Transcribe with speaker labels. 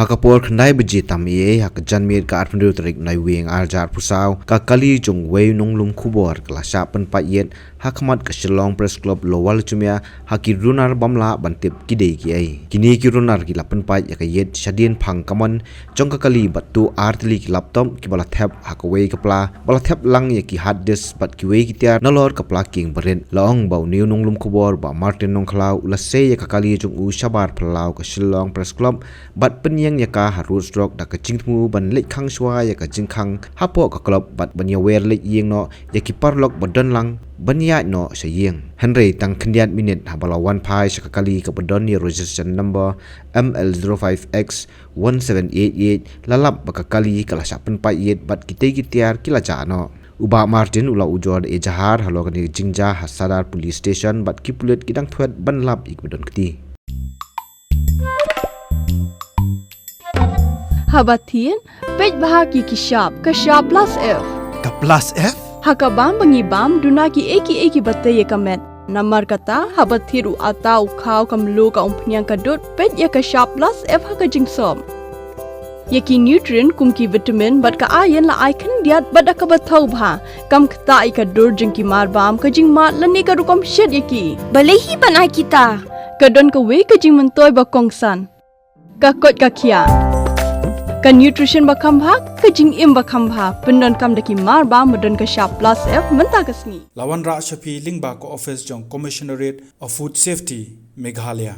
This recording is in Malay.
Speaker 1: Hakapor khnai beji tamie hak janmir ka arpndu tarik nai wing arjar pusau ka kali jong wei nonglum khubor kala sha Pynpait ha Khmat ka Shillong Press Club lowal chumia haki Runar bamla bantip kidei ki ai kini ki Runar ki la Pynpait ya ka yet shadin phang kamon jong ka kali batu artli ki laptop ki bala thap hak wei kapla bala thap lang ya ki hard disk bat ki wei ki tiar nalor kapla king baren long bau new nonglum khubor ba Martin nongkhlau la se ya ka kali jong u shabar phlau ka Shillong Press Club bat yang yaka harus stroke da kacingmu ban lek khang shwa yaka jingkhang hapo ka club bat ban yawer lek yeng no yaki parlok badon lang ban ya no sayeng Henry tang khndiat minute habala 1 pai sakali ka badon ni registration number ML05X 1788 lalap bakakali kala sa Pynpait bat kitay kila no Uba Martin ula ujor ejahar halo kani jingja hasadar police station bat kipulet kidang thuat ban lap ik badon kti
Speaker 2: Habatin, pej bahagi ki sharp plus F.
Speaker 3: Ka plus F?
Speaker 2: Hakabam bangibam duna ki eki batte ye kamet. Namar kata habathiru atau khau kamlu ka umpnyang kadut pej ye ka sharp plus F haka jingsom. Yeki nutrient kum ki vitamin bat ka iron la icon diat bat ka bathau bha kam khta ka dur jing ki mar bam ka jing mat lani ka rukom shed yeki.
Speaker 4: Balehi banai kita.
Speaker 2: Kadon ka we ka jing mentoy ba kongsan. Ka kot ka kia. Ka nutrition bakam bha ka jing im bakam bha pendon kam daki mar ba modon ka sharp plus F menta kasni
Speaker 3: Lawan Ra Shafi Lingba ko office jong Commissionerate of Food Safety Meghalaya